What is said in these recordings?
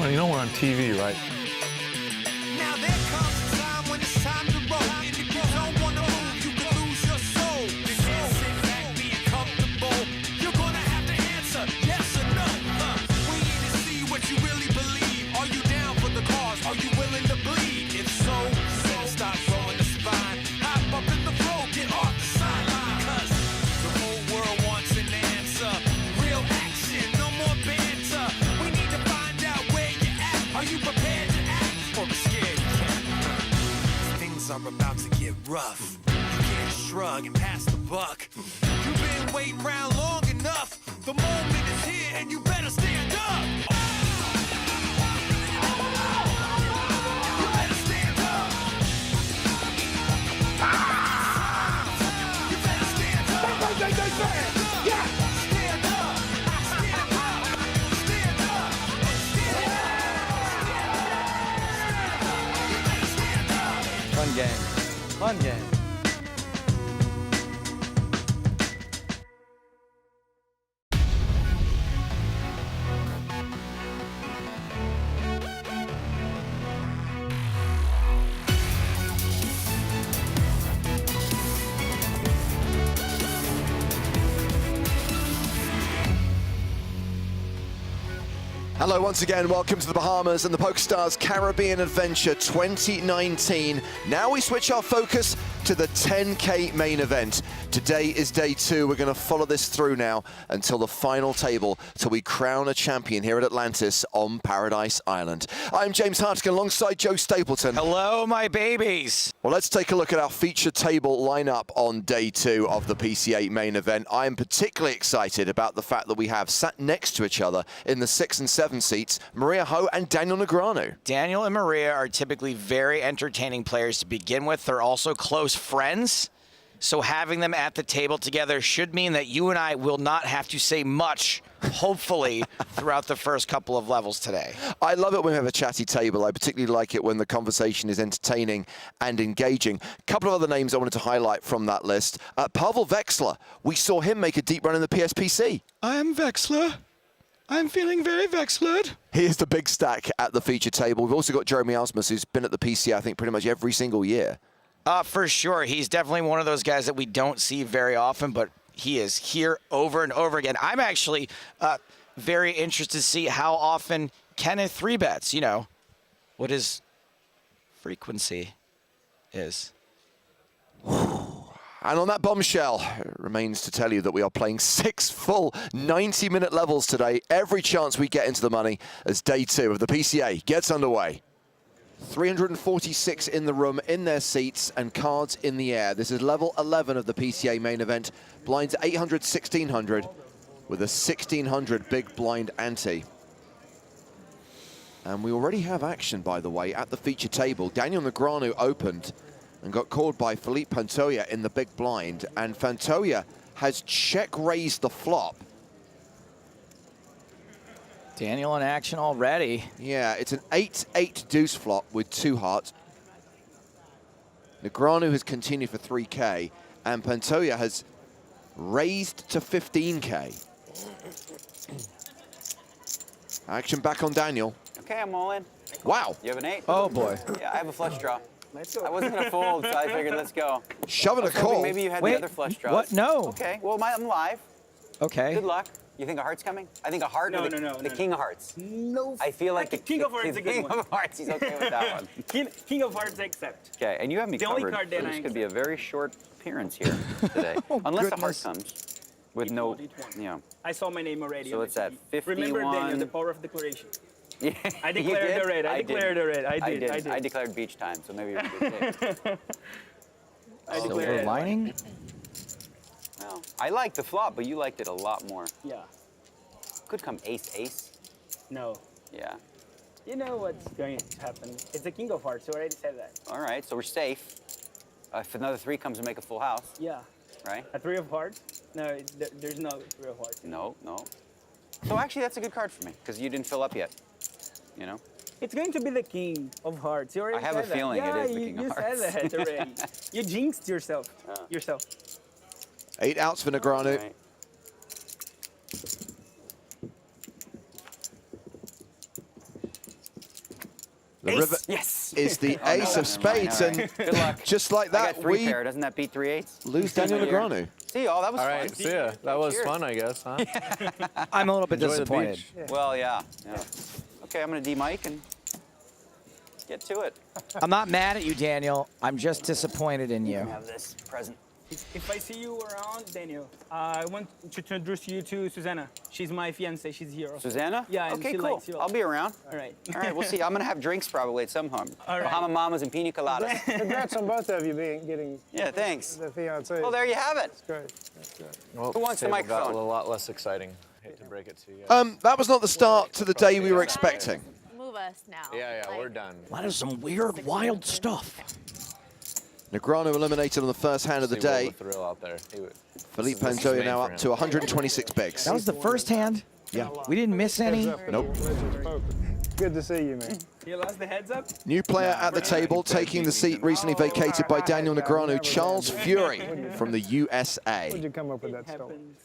You know we're on TV, right? Now there comes a time when it's time to roll. And if you don't want to move, you can lose your soul. You can't sit back being comfortable. You're gonna have to answer yes or no. We need to see what you really believe. Are you down for the cause? Are you willing to bleed? If so, then stop growing the spine. Hop up in the flow, get off the sideline. 'Cause the whole world wants an answer. Real action, no more banter. We need to find out where you're at. Are you prepared to act or a scared cat? Things are about to get rough. You can't shrug and pass the buck. You've been waiting around long enough. The moment is here and you better stand up. You better stand up. You better stand up. Yeah. Stand up. Stand up. Stand up. Stand up. Fun game. Fun game. Hello once again, welcome to the Bahamas and the PokerStars Caribbean Adventure 2019. Now we switch our focus to the 10K main event. Today is day 2. We're going to follow this through now until the final table, till we crown a champion here at Atlantis on Paradise Island. I'm James Hartigan alongside Joe Stapleton. Hello, my babies. Well, let's take a look at our feature table lineup on day 2 of the PCA main event. I am particularly excited about the fact that we have sat next to each other in the 6 and 7 seats, Maria Ho and Daniel Negreanu. Daniel and Maria are typically very entertaining players to begin with. They're also close friends. So having them at the table together should mean that you and I will not have to say much, hopefully, throughout the first couple of levels today. I love it when we have a chatty table. I particularly like it when the conversation is entertaining and engaging. A couple of other names I wanted to highlight from that list. Pavel Vexler. We saw him make a deep run in the PSPC. I am Vexler. I'm feeling very Vexlered. Here's the big stack at the feature table. We've also got Jeremy Ausmus, who's been at the PCA, I think, pretty much every single year. For sure. He's definitely one of those guys that we don't see very often, but he is here over and over again. I'm actually very interested to see how often Kenneth 3-bets, you know, what his frequency is. And on that bombshell, it remains to tell you that we are playing 6 full 90-minute levels today. Every chance we get into the money as day 2 of the PCA gets underway. 346 in the room, in their seats, and cards in the air. This is level 11 of the PCA main event. Blinds 800, 1600, with a 1600 big blind ante. And we already have action, by the way, at the feature table. Daniel Negreanu opened and got called by Philippe Pantoja in the big blind, and Pantoja has check-raised the flop. Daniel in action already. Yeah, it's an 8-8 deuce flop with 2 hearts. Negreanu has continued for 3K, and Pantoja has raised to 15K. Action back on Daniel. Okay, I'm all in. Wow. You have an 8? Oh, boy. Yeah, I have a flush draw. I wasn't going to fold, so I figured let's go. Shoving a call. Maybe you had the other flush draws. What? No. Okay, well, I'm live. Okay. Good luck. You think a heart's coming? I think a heart or the king of hearts. No. I feel like the king of hearts is a good king one. of hearts, he's okay with that one. King of hearts accept. Okay, and you have me The only covered. card that So I this could be a very short appearance here today. Unless a heart comes with no, Yeah. I saw my name already. So it's at 51. Remember, Daniel, the power of declaration. Yeah, I declared the red. I declared the red. I did. I declared beach time, so maybe it would be safe. Silver lining? Well, I liked the flop, but you liked it a lot more. Yeah. Could come ace-ace. No. Yeah. You know what's going to happen. It's the king of hearts. You already said that. All right, so we're safe. If another 3 comes and make a full house. Yeah. Right? A 3 of hearts? No, there's no 3 of hearts. No, no. So actually, that's a good card for me, because you didn't fill up yet. You know? It's going to be the king of hearts. You already I have a said feeling that. it is the king of hearts. You said that already. You jinxed yourself. 8 outs for Negreanu. Right. The river Yes. is the Oh, no, ace no, of never mind. spades, All and right. Good luck. just like I that, got 3 we pair. Doesn't that beat 3 8s? lose Daniel Negreanu. See, oh, that was All fun. right, see ya. That was Cheers. fun, I guess, huh? I'm a little bit Enjoy the disappointed. beach. Well, yeah. Okay, I'm going to de-mic and get to it. I'm not mad at you, Daniel. I'm just disappointed in you. Have this present. If I see you around, Daniel, I want to introduce you to Susanna. She's my fiance. She's here. Susanna? Yeah, and Okay, she cool. likes you. I'll be around. All right. All right, we'll see. I'm going to have drinks probably at some home. All right. Bahama Mamas and Pina Coladas. Congrats on both of you getting Yeah, thanks. the fiance. Well, there you have it. That's great. That's great. Well, Who wants the table got microphone? a lot less exciting. Hate to break it to you guys. That was not the start to the day we were expecting. Move us now. Yeah, Like, we're done. That is some weird, wild stuff. Negreanu eliminated on the first hand of the See Will day. the thrill out there. Philippe this is Pantoja made now for up him. to 126 bigs. That was the first hand. Yeah. We didn't miss any. Nope. Good to see you, man. You lost the heads up? New player at the table, taking the seat recently vacated by Daniel Negreanu, Charles Fury from the Where'd USA. you come up with that stuff? Happens.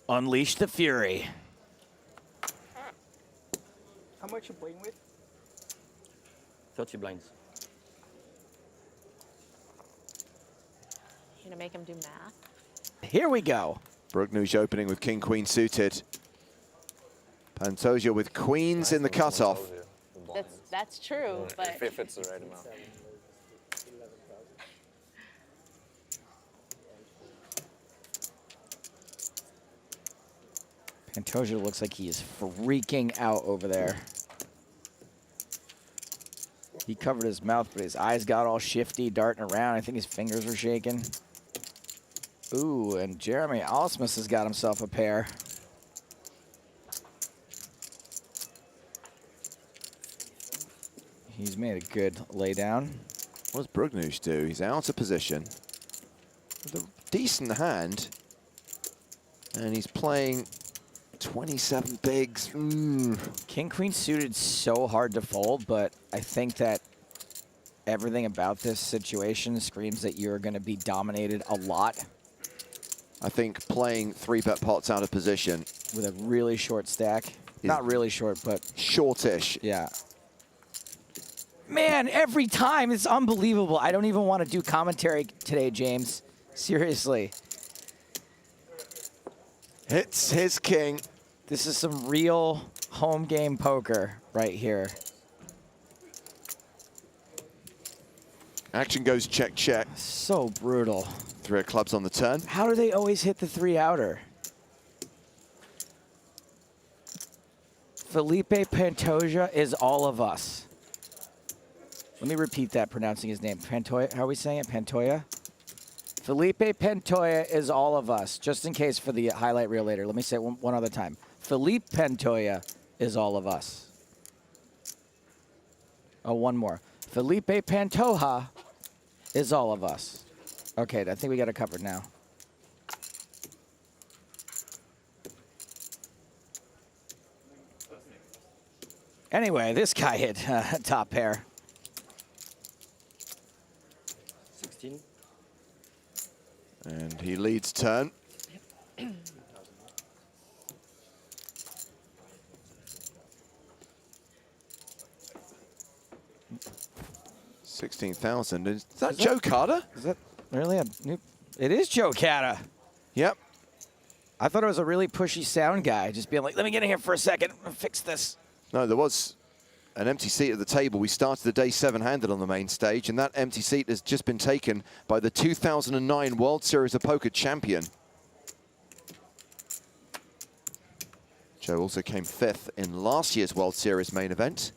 Unleash the fury. How much you playing with? 30 blinds. You gonna make him do math? Here we go. Brugnuj opening with king, queen suited. Pantoja with queens in the cutoff. That's true, but If it's the right amount. Pantoja looks like he is freaking out over there. He covered his mouth, but his eyes got all shifty, darting around. I think his fingers were shaking. Ooh, and Jeremy Ausmus has got himself a pair. He's made a good laydown. What does Brugnuj do? He's out of position with a decent hand, and he's playing 27 bigs. King Queen suited so hard to fold, but I think that everything about this situation screams that you're going to be dominated a lot I think playing 3-bet pots out of position, with a really short stack. Not really short, but shortish. yeah. Man, every time, it's unbelievable. I don't even want to do commentary today, James. Seriously. Hits his king. This is some real home game poker right here. Action goes check, check. So brutal. 3 of clubs on the turn. How do they always hit the 3-outer? Felipe Pantoja is all of us. Let me repeat that, pronouncing his name. Pantoja, how are we saying it? Pantoja? Felipe Pantoja is all of us. Just in case for the highlight reel later, let me say it one other time. Felipe Pantoja is all of us. Oh, one more. Felipe Pantoja is all of us. Okay, I think we got it covered now. Anyway, this guy hit top pair. 16. And he leads turn. $16,000. Is that Joe Carter? Is that really a new? It is Joe Cata. Yep. I thought it was a really pushy sound guy, just being like, let me get in here for a second and fix this. No, there was an empty seat at the table. We started the day 7-handed on the main stage, and that empty seat has just been taken by the 2009 World Series of Poker champion. Joe also came 5th in last year's World Series main event.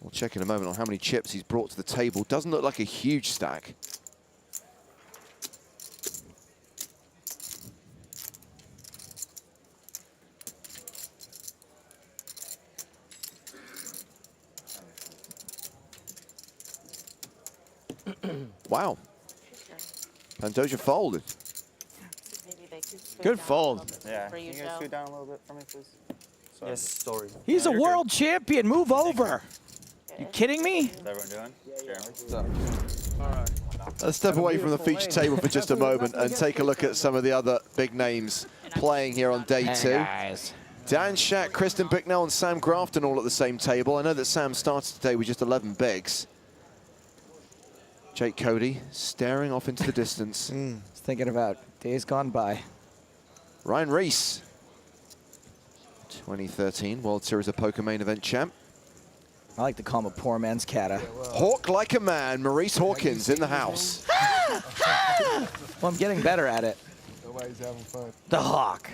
We'll check in a moment on how many chips he's brought to the table. Doesn't look like a huge stack. Wow. Pantoja folded. maybe they could scoot Good down a fold. little bit Yeah. For you, Can you guys Joe. scoot down a little bit for me, please? Yes, sorry. He's a world champion. Move over. You kidding me? How's everyone doing? Jeremy? Let's step away from the feature table for just a moment and take a look at some of the other big names playing here on day 2. Guys. Dan Shack, Kristen Bicknell, and Sam Grafton all at the same table. I know that Sam started today with just 11 bigs. Jake Cody staring off into the distance. He's thinking about days gone by. Ryan Reese, 2013 World Series of Poker main event champ. I like to call him a poor man's Cada. Hawk like a man, Maurice Hawkins in the house. Well, I'm getting better at it. Nobody's having fun. The Hawk.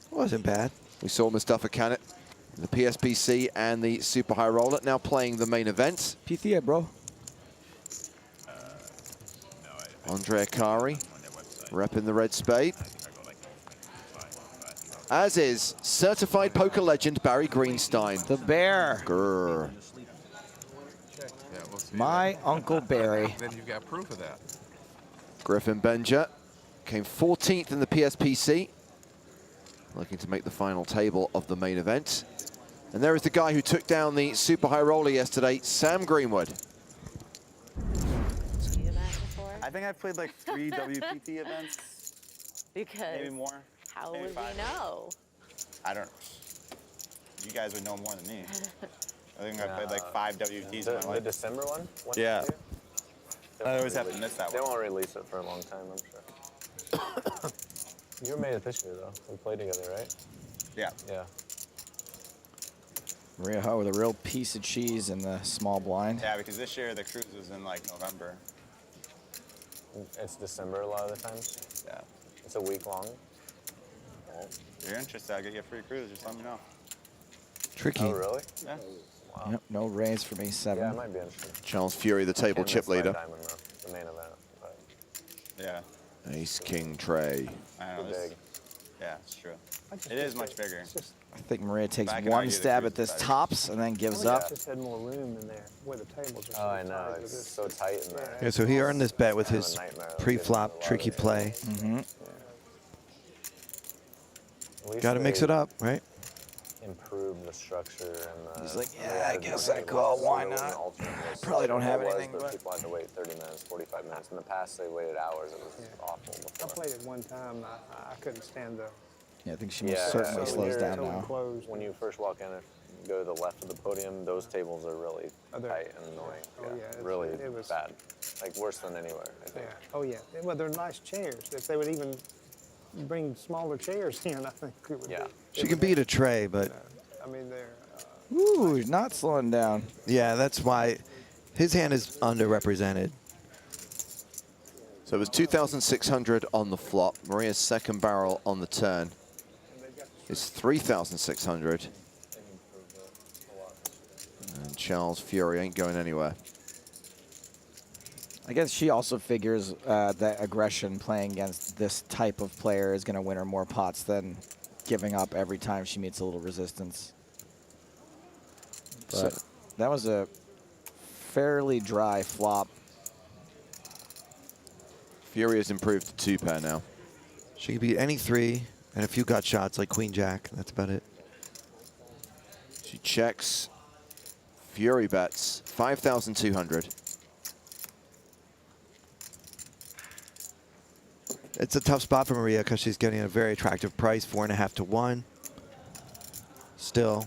Wasn't bad. We saw Mustafa Kanat, the PSPC and the Super High Roller, now playing the main event. PTA, bro. Andre Akari, repping the red spade. As is certified poker legend Barry Greenstein. The Bear. Grr. My Uncle Barry. Then you've got proof of that. Griffin Benja came 14th in the PSPC, looking to make the final table of the main event. And there is the guy who took down the Super High Roller yesterday, Sam Greenwood. I think I've played like 3 WPT events. Because Maybe more. how Maybe would 5 we know? I don't. You guys would know more than me. I think I played like 5 WPTs in my The life. December one? Yeah. I always have to miss that They one. won't release it for a long time, I'm sure. You made it this year, though. We played together, right? Yeah. Yeah. Maria Ho with a real piece of cheese in the small blind. Yeah, because this year the cruise was in like November. It's December a lot of the times. Yeah. It's a week long. If you're interested, I'll get you a free cruise. Just let me know. Tricky. Oh, really? Yeah. Wow. Yep, no raise for me, 7. Yeah, I might be interested. Charles Fury, the table Can't chip miss my leader. diamond, though, the main event. But Yeah. Ace King Trey. I know. too big. Yeah, it's true. It is much bigger. I think Maria takes Back in one our stab youth, at this it was tops and then gives I up. just had more room in there where the tables are. Oh, I know. It's so tight in there. Yeah, so he earned this bet with Kind of his a nightmare of pre-flop getting a lot tricky of play. At least Got to mix they it up, right? Improve the structure and the. He's like, they yeah, I added guess more I tables, call, so why there was an not? alternate list. Probably don't There have was, anything, but but- people had to wait 30 minutes, 45 minutes. In the past, they waited hours. It was awful I before. played it one time. I couldn't stand the. Yeah, I think she most Yeah, certainly so slows down totally now. closed. When you first walk in, if you go to the left of the podium, those tables are really Are they? tight and annoying. Oh, yeah, it's- really it was- bad. Like worse than anywhere, I think. Yeah. Oh yeah. Well, they're nice chairs. If they would even bring smaller chairs in, I think it would. Yeah. Be, She can beat a Trey, but I mean, they're. Ooh, not slowing down. yeah, that's why his hand is underrepresented. So it was 2,600 on the flop. Maria's second barrel on the turn is 3,600. And Charles Fury ain't going anywhere. I guess she also figures that aggression playing against this type of player is going to win her more pots than giving up every time she meets a little resistance. But that was a fairly dry flop. Fury has improved to 2-pair now. She can beat any 3 and a few gut shots like Queen Jack. That's about it. She checks. Fury bets 5,200. It's a tough spot for Maria because she's getting a very attractive price, 4.5 to 1. Still,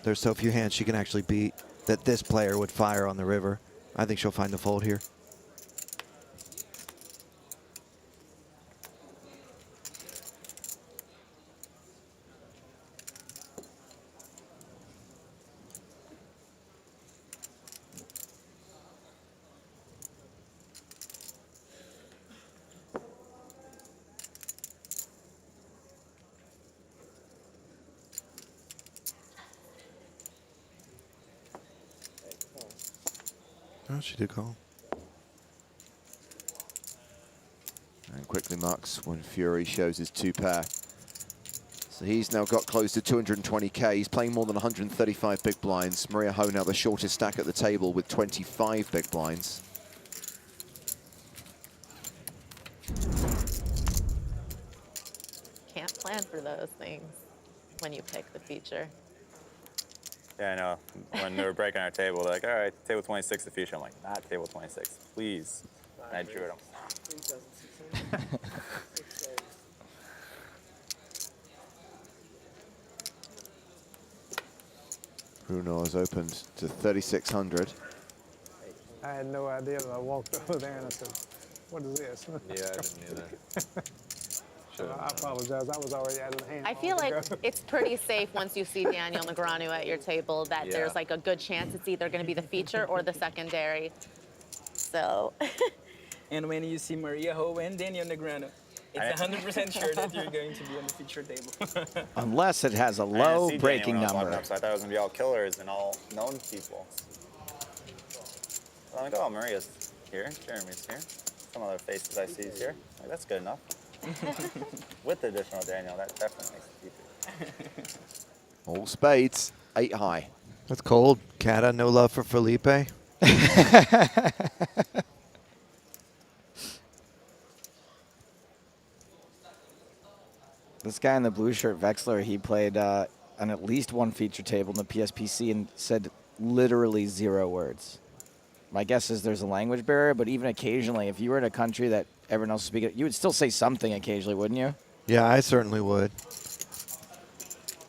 there's so few hands she can actually beat that this player would fire on the river. I think she'll find the fold here. Oh, she did call. And quickly marks when Fury shows his 2-pair. So he's now got close to 220K. He's playing more than 135 big blinds. Maria Ho now the shortest stack at the table with 25 big blinds. Can't plan for those things when you pick the feature. Yeah, I know. When they were breaking our table, they're like, all right, table 26 the feature. I'm like, not table 26, please. And I drew it. Bruno has opened to 3,600. I had no idea that I walked over there and I said, what is this? Yeah, I didn't either. I apologize. I was already out of the hand. I feel like it's pretty safe once you see Daniel Negreanu at your table that there's like a good chance it's either going to be the feature or the secondary. So. And when you see Maria Ho and Daniel Negreanu, it's 100% sure that you're going to be on the feature table. Unless it has a I didn't low see Daniel breaking when I was walking number. up, so I thought it was gonna be all killers and all known people. So I'm like, oh, Maria's here, Jeremy's here, some other faces I see is here. Like, that's good enough. With the additional Daniel, that definitely makes it deeper. All spades, 8 high. That's cold. Cada, no love for Felipe. This guy in the blue shirt, Vexler, he played on at least one feature table in the PSPC and said literally 0 words. My guess is there's a language barrier, but even occasionally, if you were in a country that everyone else speaks it, you would still say something occasionally, wouldn't you? Yeah, I certainly would.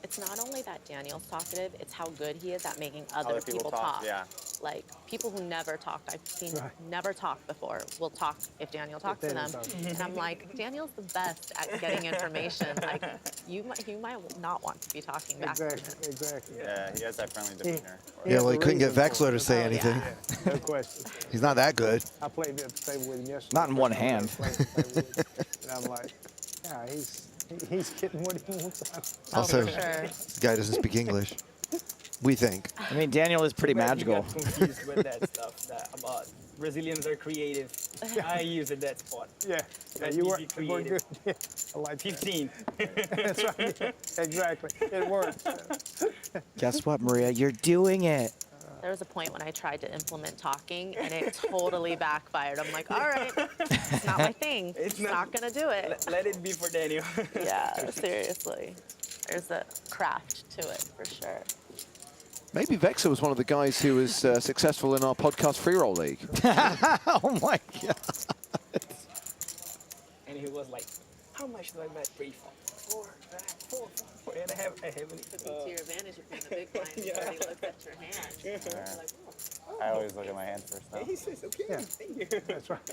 It's not only that Daniel's talkative, it's how good he is at making other people talk. Yeah. Like, people who never talked, I've seen never talk before, will talk if Daniel talks to them. And I'm like, Daniel's the best at getting information. Like, you might not want to be talking back to him. Exactly. Yeah, he has that friendly demeanor. Yeah, well, he couldn't get Vexler to say anything. Yeah, no question. He's not that good. I played at the table with him yesterday. Not in one hand. And I'm like, yeah, he's getting what he wants. Also, for sure. this guy doesn't speak English. We think. I mean, Daniel is pretty magical. You got confused with that stuff about Brazilians are creative. I use it that spot. Yeah, Let you me were be good. creative. Yeah, I like 15. That's right. Yeah, exactly. It worked. Guess what, Maria? You're doing it. There was a point when I tried to implement talking, and it totally backfired. I'm like, all right, it's not my thing. It's not going to do it. Let it be for Daniel. Yeah, seriously. There's a craft to it, for sure. Maybe Vexer was one of the guys who was successful in our podcast free roll league. Oh my God. And he was like, how much do I bet pre-flop? 4, 4, 4. And I haven't. To your advantage, you're playing the big blind. You already looked at your hand. You're like, oh. I always look at my hand first now. He says, okay, thank you. That's right.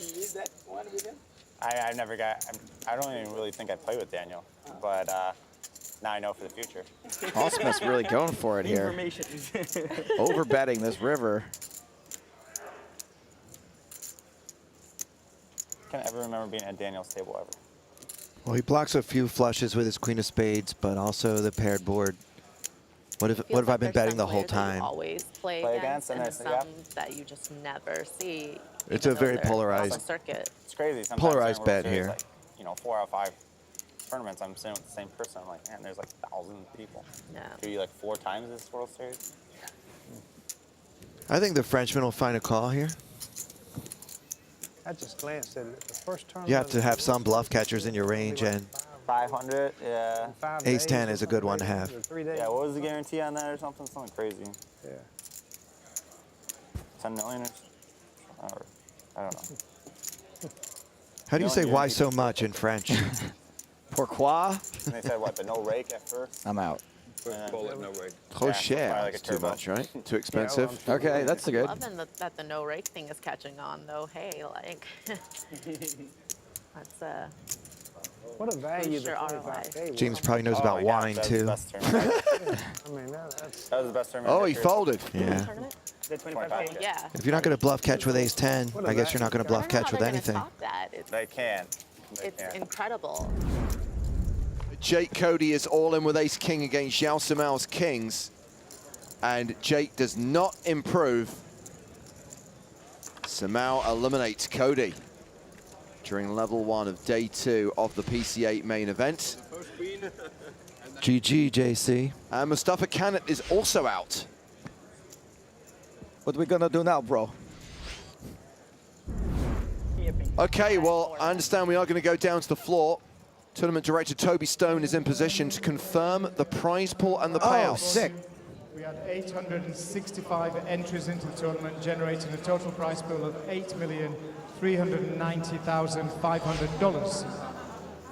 You use that one with him? I never got, I don't even really think I played with Daniel, but now I know for the future. Osmus really going for it here. Information. Over betting this river. Can't ever remember being at Daniel's table ever. Well, he blocks a few flushes with his queen of spades, but also the paired board. What have I been betting the whole time? Always play against, and and then some that you just never see. It's a very polarized circuit. It's crazy. Sometimes Polarized in World bet Series, here. Like, you know, 4 out of 5 tournaments, I'm sitting with the same person. I'm like, man, there's like 1,000 people. Yeah. Do you like 4 times this World Series? I think the Frenchman will find a call here. I just glanced at it. The first turn. You have to have some bluff catchers in your range, and 500, yeah. Ace-10 is a good one to have. Yeah, what was the guarantee on that or something? Something crazy. Yeah. 10 million or I don't know. How do you say Million why guaranteed. so much in French? Pourquoi? And they said, what, the no rake at first? I'm out. Call it no rake. Trop Yeah, cher. probably like a It's too turbo. much, right? Too expensive. Okay, that's the good. Loving that the no rake thing is catching on, though. Hey, like, that's What a value Sure, the ROI. 25K was. James probably knows Oh about my gosh, wine, that was too. the best tournament. I mean, that's. That was the best tournament. Oh, of he history. folded. Yeah. tournament. The 25K. Yeah. If you're not going to bluff catch with Ace-10, I guess you're not going to bluff catch with anything. Top that. They can. They It's can. incredible. Jake Cody is all in with Ace-King against Xiao Simao's Kings. And Jake does not improve. Simao eliminates Cody during level 1 of day 2 of the PC8 main event. GG, JC. And Mustafa Kanat is also out. What are we gonna do now, bro? Okay, well, I understand we are going to go down to the floor. Tournament director Toby Stone is in position to confirm the prize pool and the payouts. Oh, sick. We had 865 entries into the tournament, generating a total prize pool of $8,390,500.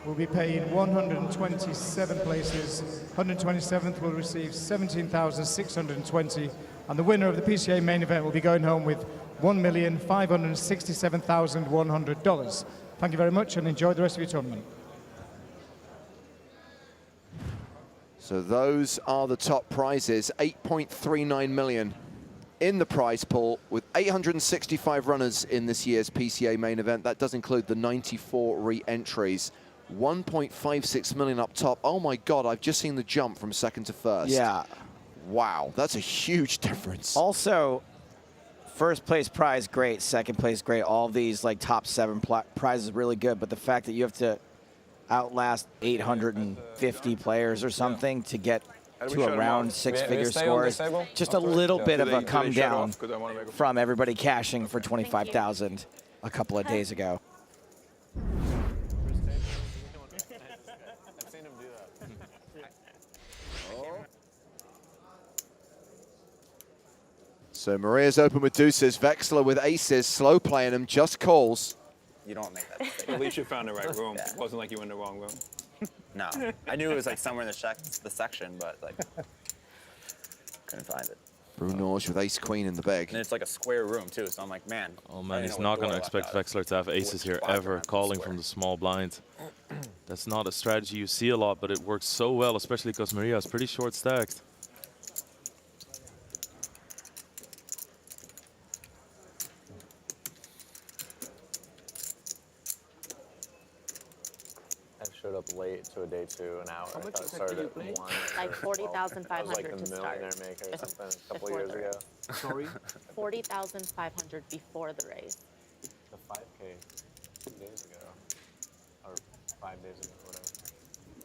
will be paying 127 places. 127th will receive 17,620, and the winner of the PCA main event will be going home with $1,567,100. Thank you very much, and enjoy the rest of your tournament. So those are the top prizes, 8.39 million in the prize pool with 865 runners in this year's PCA main event. That does include the 94 re-entries. 1.56 million up top. Oh my God, I've just seen the jump from second to first. Yeah. Wow, that's a huge difference. Also, first place prize, great. Second place, great. All these like top 7 prizes really good, but the fact that you have to outlast 850 players or something to get to around 6-figure scores, just a little bit of a come down from everybody cashing for 25,000 a couple of days ago. So Maria's open with deuces, Vexler with aces, slow playing them, just calls. You don't make that mistake. At least you found the right room. It wasn't like you were in the wrong room. No. I knew it was like somewhere in the section, but like couldn't find it. Brunage with ace queen in the bag. And it's like a square room too, so I'm like, man. Oh man, he's not going to expect Vexler to have aces here ever, calling from the small blind. That's not a strategy you see a lot, but it works so well, especially because Maria is pretty short stacked. Showed up late to a day 2, an hour. How much I thought it started at 1. Like 40,500 I was like to the start. millionaire maker or something a couple before years the ago. Sorry? 40,500 before the race. The 5K 2 days ago, or 5 days ago, whatever.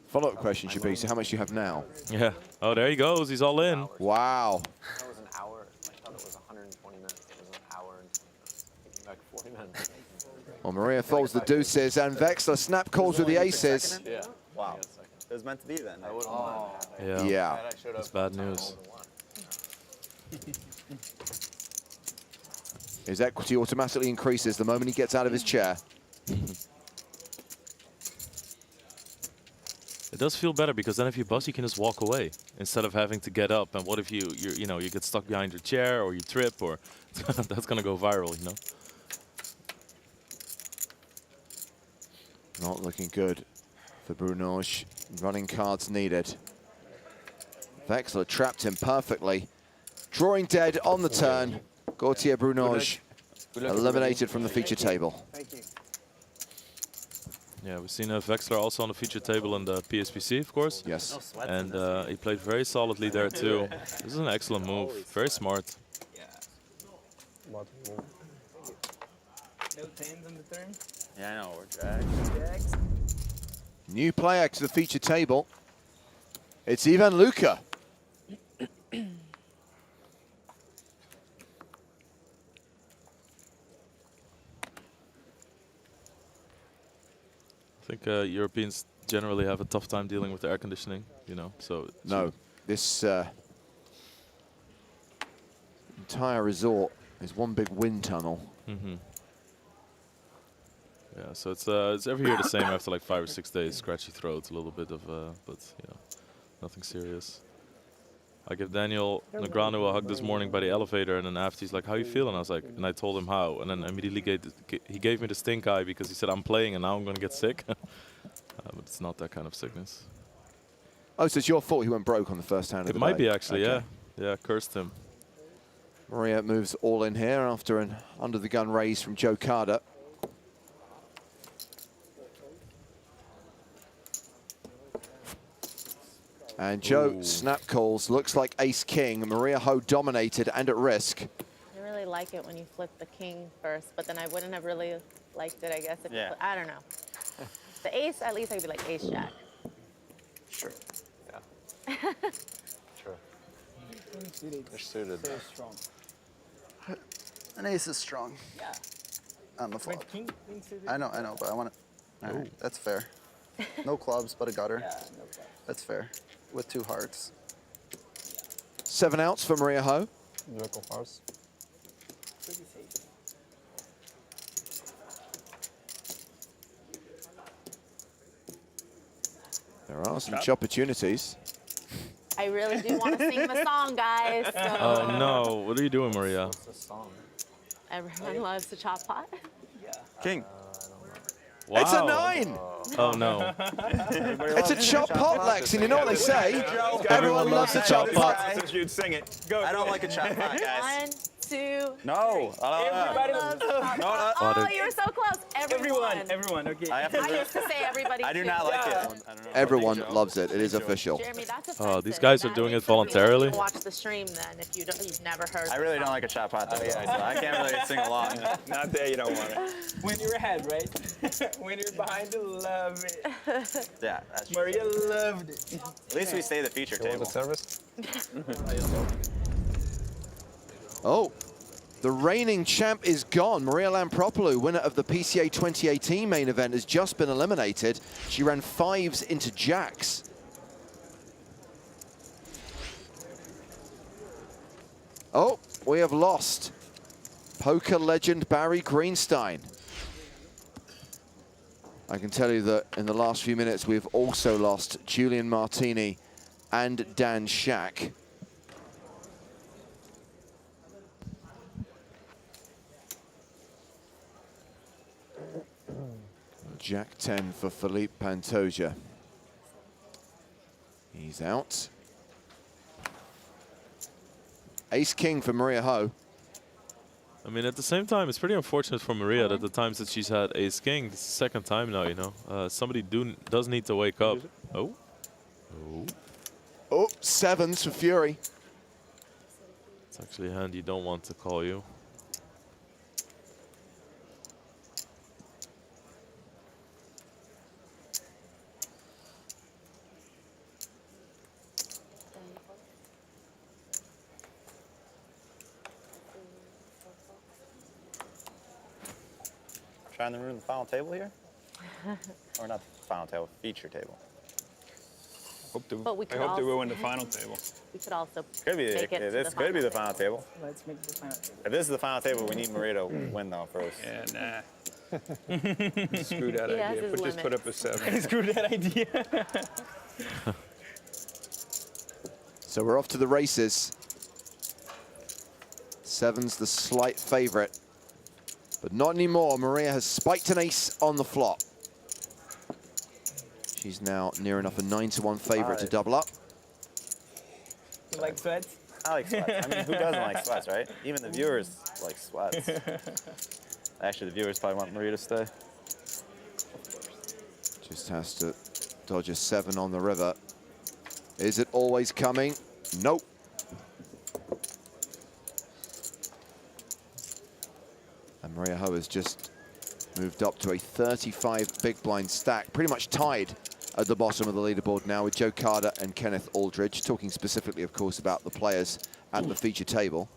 Follow-up question should be, so how much do you have now? Yeah. Oh, there he goes. He's all in. Wow. That was an hour. I thought it was 120 minutes. It was an hour and 20 minutes. I think like 40 minutes. Well, Maria folds the deuces, and Vexler snap calls with the aces. Yeah. Wow. It was meant to be then. I wouldn't mind. Yeah. Yeah. That's bad news. His equity automatically increases the moment he gets out of his chair. It does feel better because then if you bust, you can just walk away instead of having to get up. And what if you get stuck behind your chair or you trip, or that's gonna go viral, you know. Not looking good for Brunage. Running cards needed. Vexler trapped him perfectly. Drawing dead on the turn. Gautier Brunage eliminated from the feature table. Thank you. Yeah, we've seen Vexler also on the feature table in the PSPC, of course. Yes. And he played very solidly there too. This is an excellent move. Very smart. No 10s on the turn. Yeah, I know, we're dragged. Jacks. New player to the feature table. It's Ivan Luka. I think Europeans generally have a tough time dealing with the air conditioning, you know. So No, this entire resort is one big wind tunnel. Mm-hmm. Yeah, so it's every year the same after like 5 or 6 days. Scratchy throat, a little bit of, but you know, nothing serious. I give Daniel Negreanu a hug this morning by the elevator, and then after he's like, "How you feeling?" I was like, and I told him how, and then immediately he gave me the stink eye because he said, "I'm playing and now I'm gonna get sick." But it's not that kind of sickness. Oh, so it's your fault he went broke on the first hand of It the might day. be actually, Okay. yeah, cursed him. Maria moves all in here after an under-the-gun raise from Joe Carter. And Joe snap calls, looks like ace-king. Maria Ho dominated and at risk. I really like it when you flip the king first, but then I wouldn't have really liked it, I guess. If Yeah. I don't know. The ace, at least I could be like ace-jack. Sure. Yeah. Sure. They're suited. So strong. An ace is strong. Yeah. On the flop. But king suited? I know, but I want it. All right, that's fair. No clubs, but a gutter. Yeah, no problem. That's fair. With 2 hearts. 7 outs for Maria Ho. Local farce. Pretty safe. There are some opportunities. I really do want to sing the song, guys. So Oh no, what are you doing, Maria? What's the song? everyone loves to chop pot. King. Wow. It's a 9. Oh no. It's a chop pot, Lex, and you know what they say? Everyone loves a chop pot. You'd sing it. Go. I don't like a chop pot, guys. 1, 2. No. Everybody loves chop No, pot. no. Oh, you're so close. Everyone. Okay. I have to. I used to say everybody. I do too. not like it. I don't know. Everyone loves it. It is official. Jeremy, that's Oh, offensive. these guys are That doing makes it some people voluntarily? Watch the stream then if you've never heard. I really don't like a chop pot, though, so I can't really sing along. Not there, you don't want it. When you're ahead, right? When you're behind, you love it. Yeah, that's true. Maria loved it. At least we stay the feature You want the table. service? Oh, the reigning champ is gone. Maria Lampropoulou, winner of the PCA 2018 main event, has just been eliminated. She ran 5s into jacks. Oh, we have lost poker legend Barry Greenstein. I can tell you that in the last few minutes, we've also lost Julian Martini and Dan Shack. Jack 10 for Philippe Pantoja. He's out. Ace King for Maria Ho. I mean, at the same time, it's pretty unfortunate for Maria that the times that she's had Ace King, it's the second time now, you know. Somebody does need to wake up. Oh. Oh. Oh, 7s for Fury. It's actually a hand you don't want to call you. Trying to ruin the final table here? Or not the final table, feature table. But we I could hope they also- will win the final table. We could also Could be. make it to This the could be the final final table. Let's make the final table. If this is the final table, we need Maria to win though first. Yeah, nah. Screw that He has idea. his Just put up a limits. 7. Screw that idea. So we're off to the races. 7's the slight favorite, but not anymore. Maria has spiked an ace on the flop. She's now near enough a 9-1 favorite to double up. You like sweats? I like sweats. I mean, who doesn't like sweats, right? Even the viewers like sweats. Actually, the viewers probably want Maria to stay. Just has to dodge a 7 on the river. Is it always coming? Nope. And Maria Ho has just moved up to a 35 big blind stack, pretty much tied at the bottom of the leaderboard now with Joe Carter and Kenneth Aldridge, talking specifically, of course, about the players at the feature table.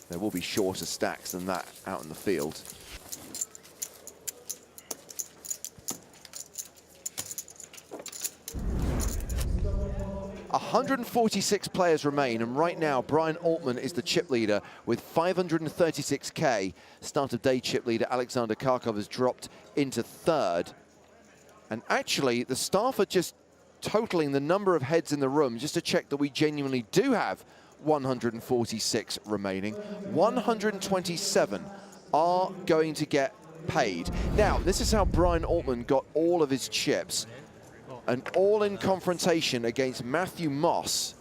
There will be shorter stacks than that out in the field. $146 players remain, and right now Brian Altman is the chip leader with 536K. Start of day chip leader Alexander Kharkov has dropped into 3rd. And actually, the staff are just totaling the number of heads in the room just to check that we genuinely do have 146 remaining. 127 are going to get paid. Now, this is how Brian Altman got all of his chips. An all-in confrontation against Matthew Moss.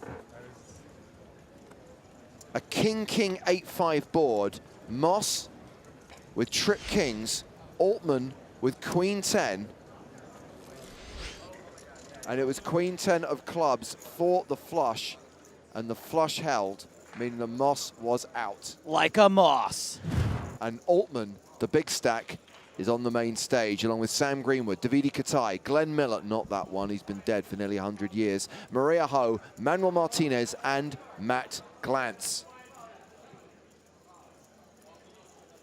A king-king 8-5 board. Moss with trip kings. Altman with queen 10. And it was queen 10 of clubs for the flush. And the flush held, meaning the Moss was out. Like a moss. And Altman, the big stack, is on the main stage, along with Sam Greenwood, Davide Katai, Glenn Miller, not that one, he's been dead for nearly 100 years, Maria Ho, Manuel Martinez, and Matt Glantz.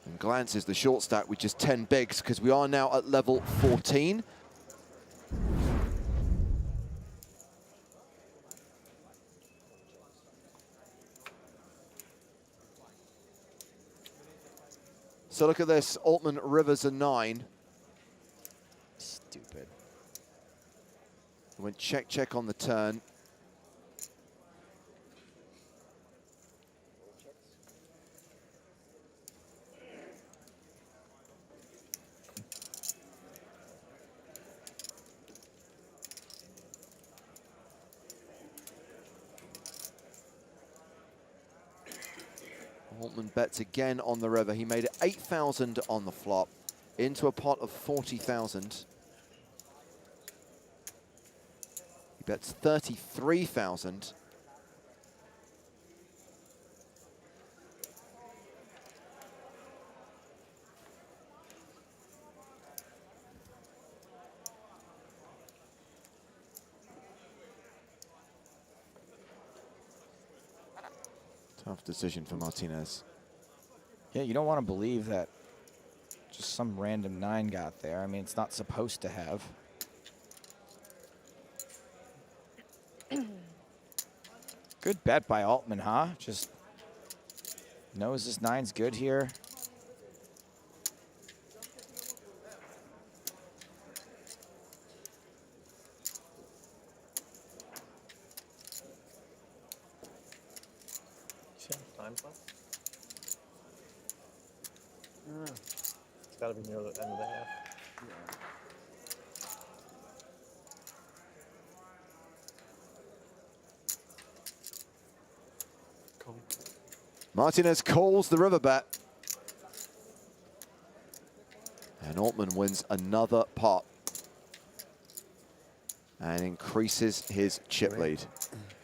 And Glantz is the short stack with just 10 bigs, because we are now at level 14. So look at this, Altman, Rivers, a 9. Stupid. Went check, check on the turn. Altman bets again on the river. He made it 8,000 on the flop into a pot of 40,000. He bets 33,000. Tough decision for Martinez. Yeah, you don't want to believe that just some random 9 got there. I mean, it's not supposed to have. Good bet by Altman, huh? Just knows his 9's good here. It's got to be near the end of the half. Cool. Martinez calls the river bet. And Altman wins another pot and increases his chip lead.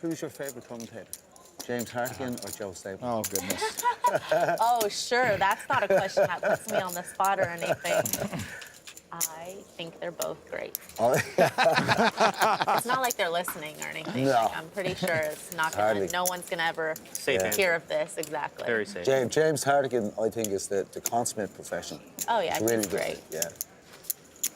Who's your favorite commentator? James Hartigan or Joe Staples? Oh, goodness. Oh, sure. That's not a question that puts me on the spot or anything. I think they're both great. Oh. It's not like they're listening or anything. No. Like, I'm pretty sure it's not gonna, Hardly. no one's gonna ever Safe hear of this. Exactly. Very safe. James Hartigan, I think, is the consummate professional. Oh, yeah, He's really he's good. great. Yeah.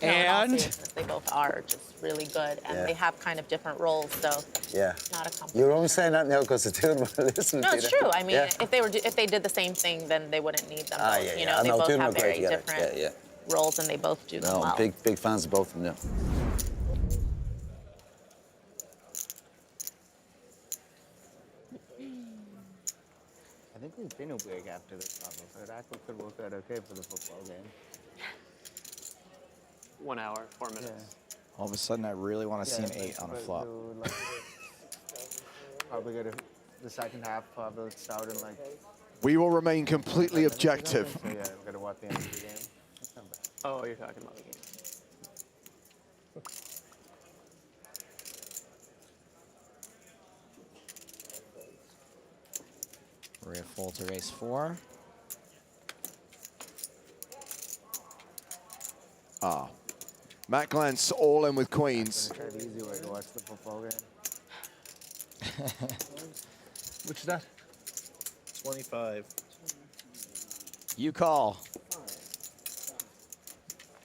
No, in all And seriousness, they both are just really good, and Yeah. they have kind of different roles, so Yeah. not a compliment. You're only saying that now because the two of them are listening No, to it's you. true. I mean, Yeah. if they did the same thing, then they wouldn't need them. Ah, both. yeah, You yeah. know, I they know, both two of them have are great very together. different Yeah, roles, and they both do them No, well. big fans of both of them now. I think we've been a break after this level, so that could work out okay for the football game. 1 hour, 4 minutes. all of a sudden, I really want to see an 8 on a flop. Probably go to the second half, probably start in like. We will remain completely objective. So yeah, we're gonna watch the end of the game. That's not bad. Oh, you're talking about the game. Maria folds her ace 4. Ah. Matt Glantz all in with queens. Try the easy way to watch the football game. Which is that? 25. You call.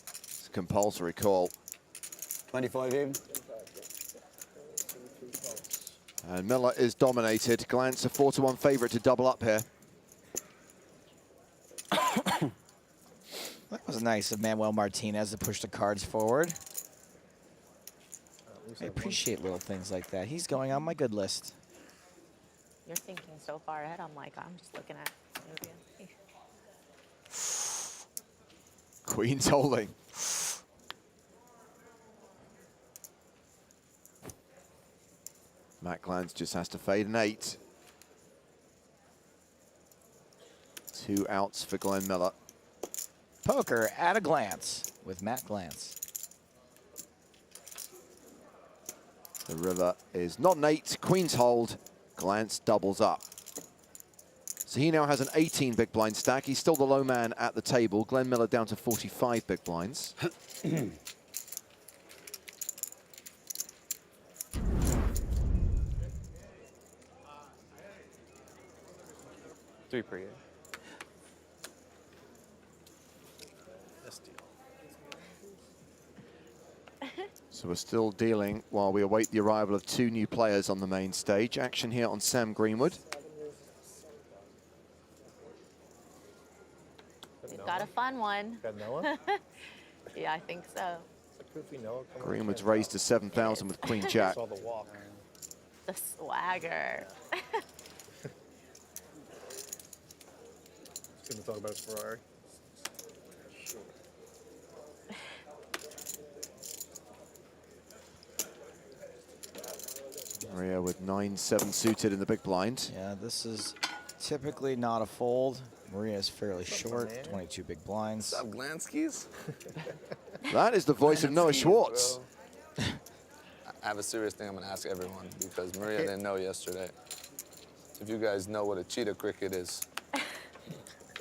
It's a compulsory call. 25 even. And Miller is dominated. Glantz a 4-1 favorite to double up here. That was nice of Manuel Martinez to push the cards forward. I appreciate little things like that. He's going on my good list. You're thinking so far ahead. I'm like, I'm just looking at. Queen's holding. Matt Glantz just has to fade an 8. 2 outs for Glenn Miller. Poker at a glance with Matt Glantz. The river is not an 8. Queen's hold. Glantz doubles up. So he now has an 18 big blind stack. He's still the low man at the table. Glenn Miller down to 45 big blinds. 3 per year. So we're still dealing while we await the arrival of 2 new players on the main stage. Action here on Sam Greenwood. We've got a fun one. Got Noah? Yeah, I think so. Greenwood's raised to 7,000 with Queen Jack. Saw the walk. The swagger. Going to talk about his Ferrari. Maria with 9-7 suited in the big blind. Yeah, this is typically not a fold. Maria is fairly short, 22 big blinds. What's up, Glanskis? That is the voice of Noah Schwartz. I have a serious thing I'm going to ask everyone because Maria didn't know yesterday. If you guys know what a cheetah cricket is,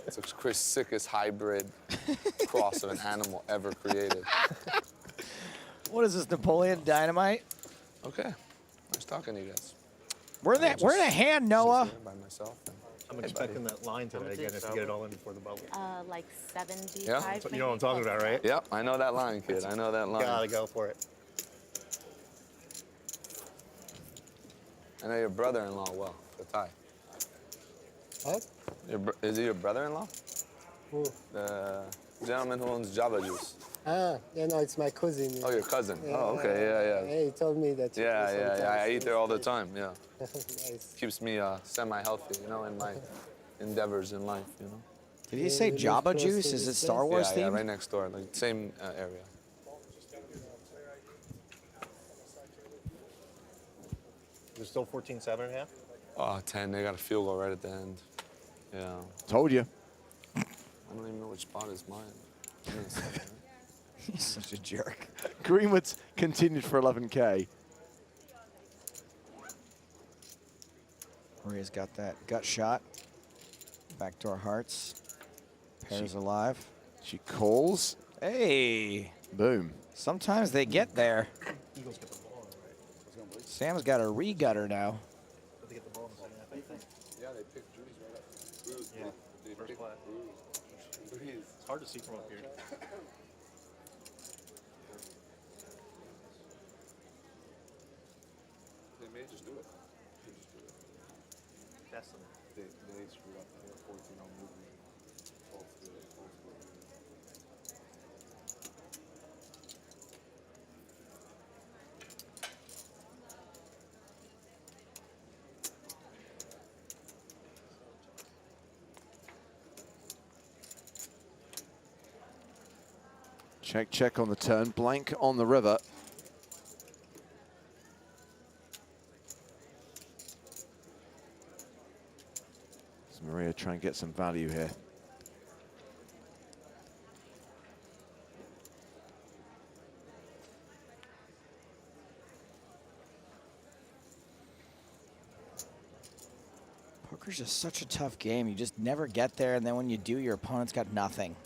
it's the sickest hybrid cross of an animal ever created. What is this, Napoleon Dynamite? Okay, nice talking to you guys. We're in the hand, Noah. By myself. I'm expecting that line today again if you get it all in before the bubble. Like 75. Yeah? You know what I'm talking about, right? Yep, I know that line, kid. I know that line. Gotta go for it. I know your brother-in-law well, Katai. What? Is he your brother-in-law? Who? The gentleman who owns Java Juice. Ah, yeah, no, it's my cousin. Oh, your cousin. Yeah, Oh, okay, yeah. He told me that. Yeah. I eat there all the time, yeah. Nice. Keeps me semi-healthy, you know, in my endeavors in life, you know. Did he say Jabba Juice? Is it Star Wars Yeah, themed? right next door, like same area. There's still 14-7.5? Oh, 10, they got a field goal right at the end. Yeah. Told you. I don't even know which spot is mine. I'm in the seven, right? He's such a jerk. Greenwood's continued for 11K. Maria's got that gut shot. Backdoor hearts. Pairs alive. She calls. Hey. Boom. Sometimes they get there. Eagles get the ball, right? Sam's got a re-gutter now. Did they get the ball in the second half, I think? Yeah, they picked Judy's right up. Yeah. They First picked play. It's hard to see from up here. They may just do it. Destiny. They screwed up. They were 14 on movement. 12 to 12. Check on the turn. Blank on the river. Does Maria try and get some value here? Poker's just such a tough game. You just never get there, and then when you do, your opponent's got nothing.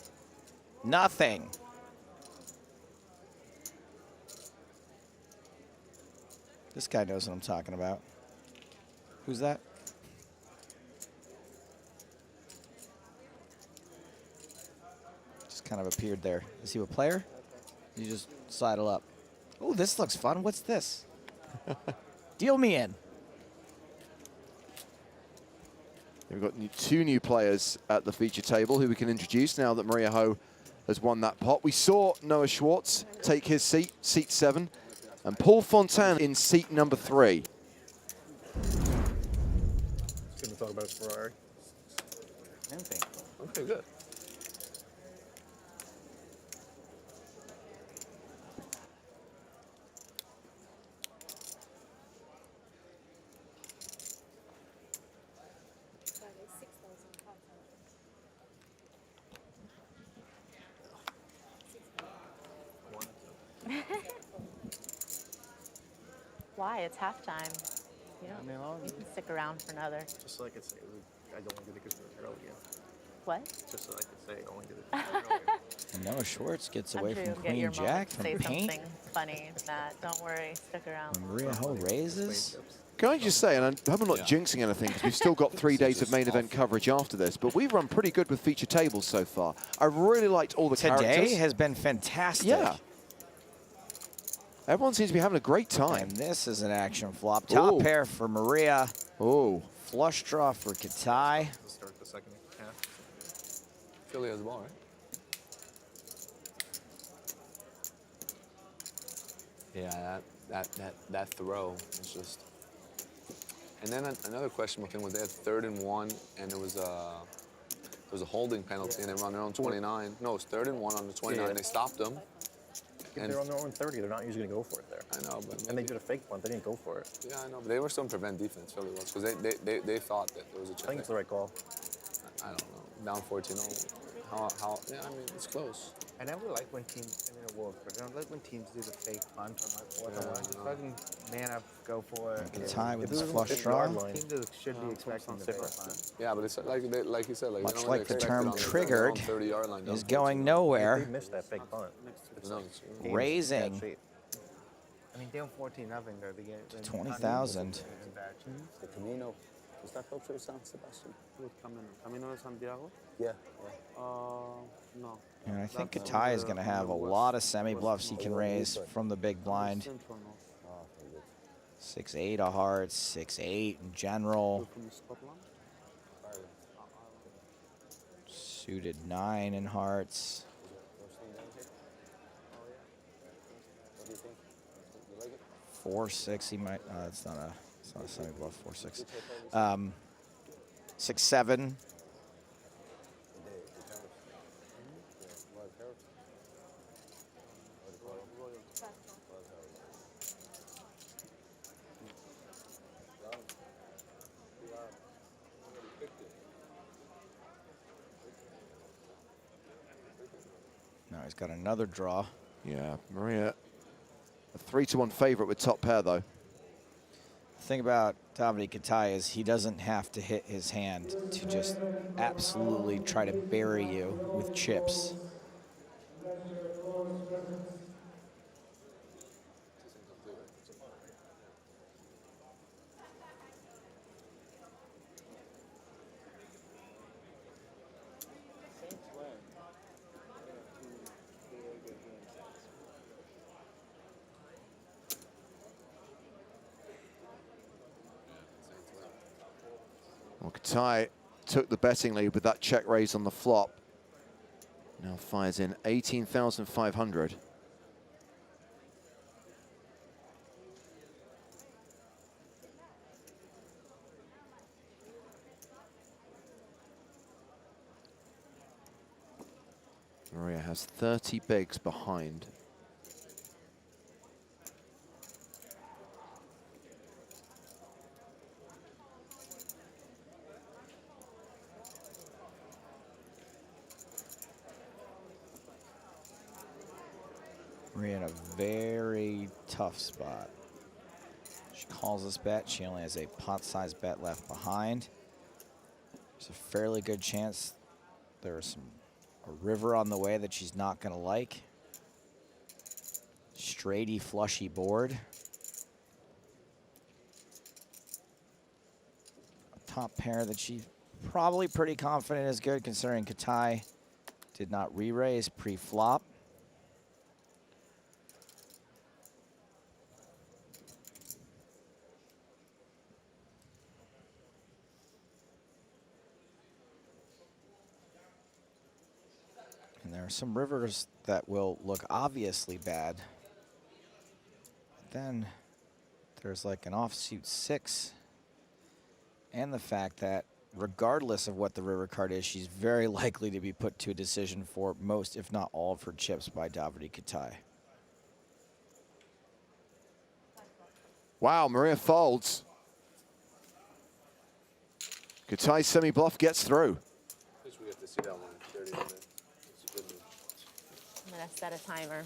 Nothing. This guy knows what I'm talking about. Who's that? Just kind of appeared there. Is he a player? You just sidle up. Oh, this looks fun. What's this? Deal me in. We've got two new players at the feature table who we can introduce now that Maria Ho has won that pot. We saw Noah Schwartz take his seat, seat 7, and Paul Fontaine in seat number 3. It's going to talk about his Ferrari. Okay, good. Why? It's halftime. You don't. You can stick around for another. Just so I could say, I don't want to get the girl again. What? Just so I could say, I only did it. Noah Schwartz gets I'm away sure from you'll get Queen your Jack moment to from say paint. something funny, Matt. Don't worry. Stick around. Maria Ho raises. Can I just say, and I hope I'm not jinxing anything because we've still got 3 days of main event coverage after this, but we've run pretty good with feature tables so far. I really liked all the characters. Today has been fantastic. Yeah. Everyone seems to be having a great time. And this is an action flop. Top pair for Maria. Oh. Flush draw for Katai. Let's start the second half. Philly has the ball, right? Yeah, that throw is just. And then another questionable thing was they had 3rd and 1, and there was a holding penalty, and they were on their own 29. No, it was 3rd and 1 on the 29. Yeah. They stopped them. If they're on their own 30, they're not usually going to go for it there. I know, but and they did a fake punt. They didn't go for it. Yeah, I know, but they were still in prevent defense. Philly was because they thought that there was a chance. I think it's the right call. I don't know. Down 14-0. How? Yeah, I mean it's close. I never like when teams, I mean it works, but I don't like when teams do the fake punt on like 4th and 1. Just fucking man up, go for it. Tie with If his it was flush on the draw. line, teams should be expecting the fake punt. Yeah, but it's like you said, like Much they don't like the expect it term on their own triggered 30-yard line, is down going 14. nowhere. They missed that fake punt. No, Raising. I mean, down 14-0, though. They get 20,000. The Camino. Is that close to San Sebastian? Camino de Santiago? Yeah. No. And I think Katai is going to have a lot of semi-bluffs he can raise from the big blind. 6-8 of hearts, 6-8 in general. Suited 9 in hearts. What do you think? You like it? 4-6, he might. It's not a semi-bluff. 4-6. 6-7. Now he's got another draw. Yeah, Maria, a 3-1 favorite with top pair though. The thing about Dominic Katai is he doesn't have to hit his hand to just absolutely try to bury you with chips. Well, Katai took the betting lead with that check raise on the flop. Now fires in 18,500. Maria has 30 bigs behind. We're in a very tough spot. She calls this bet. She only has a pot-sized bet left behind. There's a fairly good chance there's a river on the way that she's not going to like. Straighty, flushy board. A top pair that she's probably pretty confident is good, considering Katai did not re-raise pre-flop. And there are some rivers that will look obviously bad. But then there's like an offsuit 6. And the fact that regardless of what the river card is, she's very likely to be put to a decision for most, if not all, of her chips by Davide Katai. Wow, Maria folds. Katai's semi-bluff gets through. At least we get to see that one. 30 minutes. It's a good move. I'm gonna set a timer.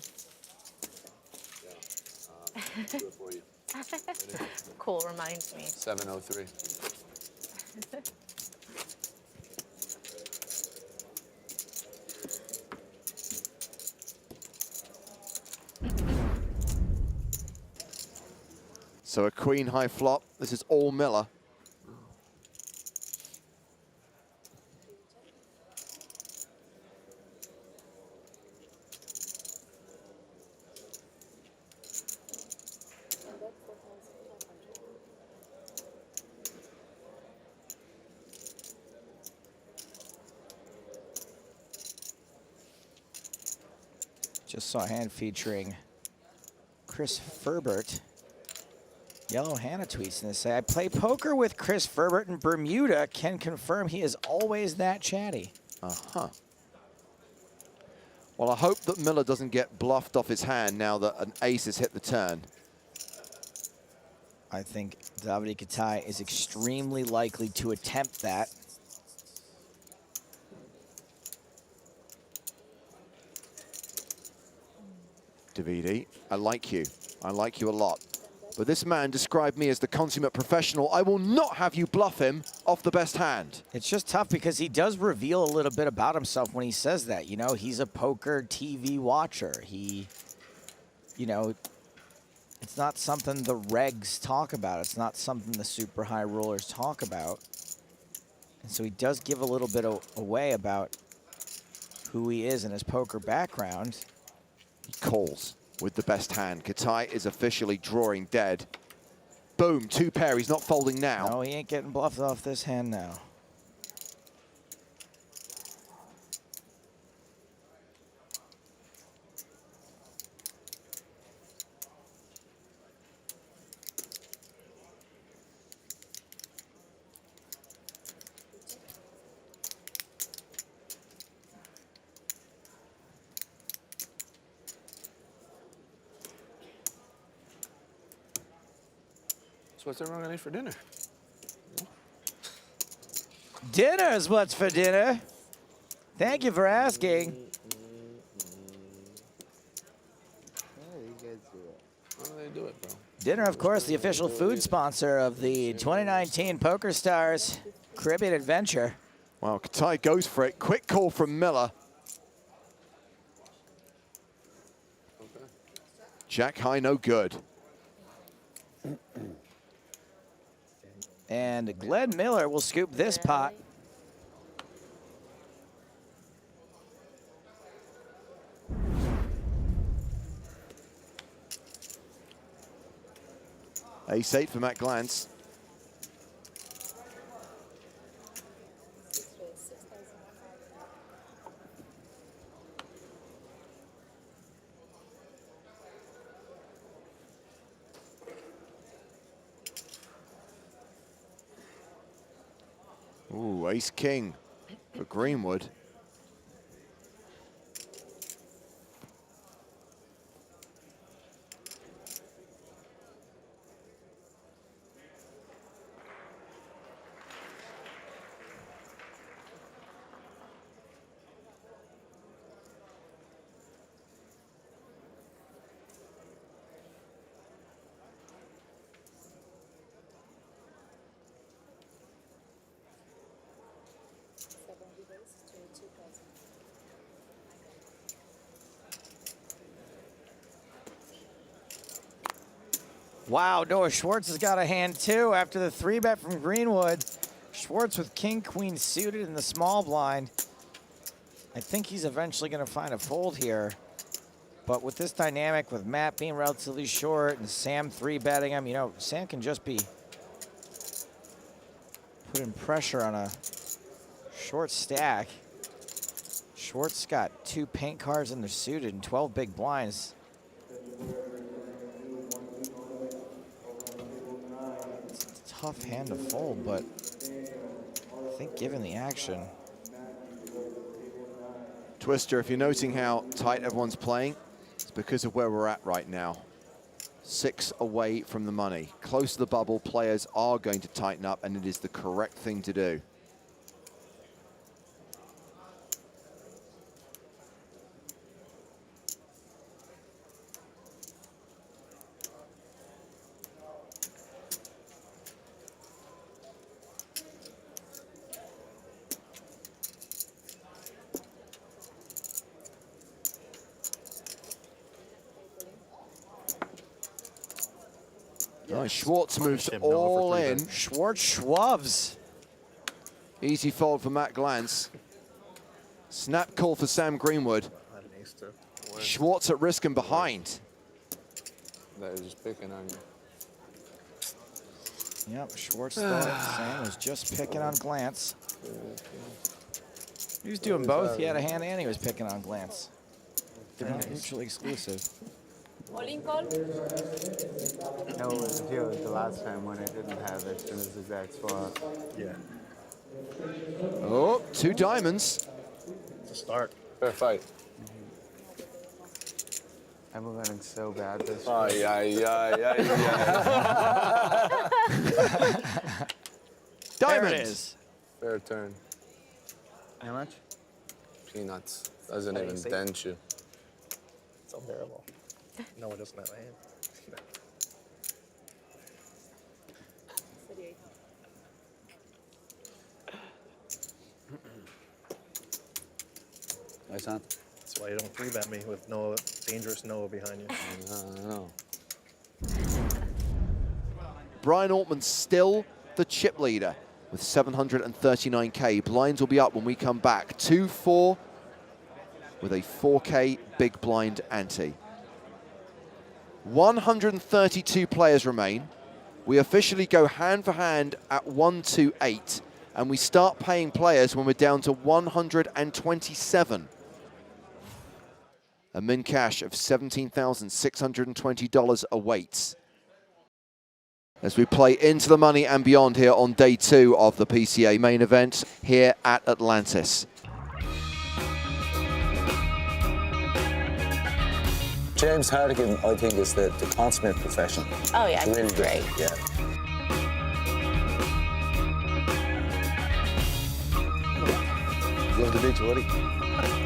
Yeah. Do it for you. Cool, reminds me. 7:03. So a queen high flop. This is all Miller. Just saw a hand featuring Chris Ferbert. Yellow Hannah tweets and they say, I play poker with Chris Ferbert in Bermuda. Can confirm he is always that chatty. Uh-huh. Well, I hope that Miller doesn't get bluffed off his hand now that an ace has hit the turn. I think Davide Katai is extremely likely to attempt that. Davide, I like you. I like you a lot. But this man described me as the consummate professional. I will not have you bluff him off the best hand. It's just tough because he does reveal a little bit about himself when he says that. You know, he's a poker TV watcher. He, you know, it's not something the regs talk about. It's not something the super high rollers talk about. And so he does give a little bit away about who he is and his poker background. He calls with the best hand. Katai is officially drawing dead. Boom, 2 pair. He's not folding now. No, he ain't getting bluffed off this hand now. So what's everyone gonna eat for dinner? Dinner is what's for dinner. Thank you for asking. How do they do it, bro? Dinner, of course, the official food sponsor of the 2019 PokerStars Caribbean Adventure. Wow, Katai goes for it. Quick call from Miller. Jack high, no good. And Glenn Miller will scoop this pot. Ace-8 for Matt Glantz. Ooh, ace-king for Greenwood. Wow, Noah Schwartz has got a hand too after the 3-bet from Greenwood. Schwartz with king, queen suited in the small blind. I think he's eventually going to find a fold here. But with this dynamic, with Matt being relatively short and Sam 3-betting him, you know, Sam can just be putting pressure on a short stack. Schwartz got 2 paint cards in the suited and 12 big blinds. Tough hand to fold, but I think given the action. Twister, if you're noting how tight everyone's playing, it's because of where we're at right now. 6 away from the money. Close to the bubble, players are going to tighten up, and it is the correct thing to do. Oh, Schwartz moves all in. Schwartz schwubs. Easy fold for Matt Glantz. Snap call for Sam Greenwood. Schwartz at risk and behind. That is just picking on you. Yep, Schwartz thought Sam was just picking on Glantz. He was doing both. He had a hand and he was picking on Glantz. They're not mutually exclusive. All-in call? No, it was the last time when I didn't have it in this exact spot. Yeah. Oh, 2 diamonds. It's a start. Fair fight. I'm running so bad this Ay, ay, ay, ay, There Diamonds. it is. Fair turn. How much? Peanuts. Doesn't Oh, even you see? dent you. It's unbearable. No, it doesn't have a hand. Nice hand. That's why you don't 3-bet me with Noah, dangerous Noah behind you. I know. Brian Altman's still the chip leader with 739K. Blinds will be up when we come back. 2-4 with a 4K big blind ante. 132 players remain. We officially go hand for hand at 128, and we start paying players when we're down to 127. A min cash of $17,620 awaits as we play into the money and beyond here on day 2 of the PCA main event here at Atlantis. James Hardigan, I think, is the consummate professional. Oh, yeah, he's Really great. good. Yeah. Love the beach, buddy.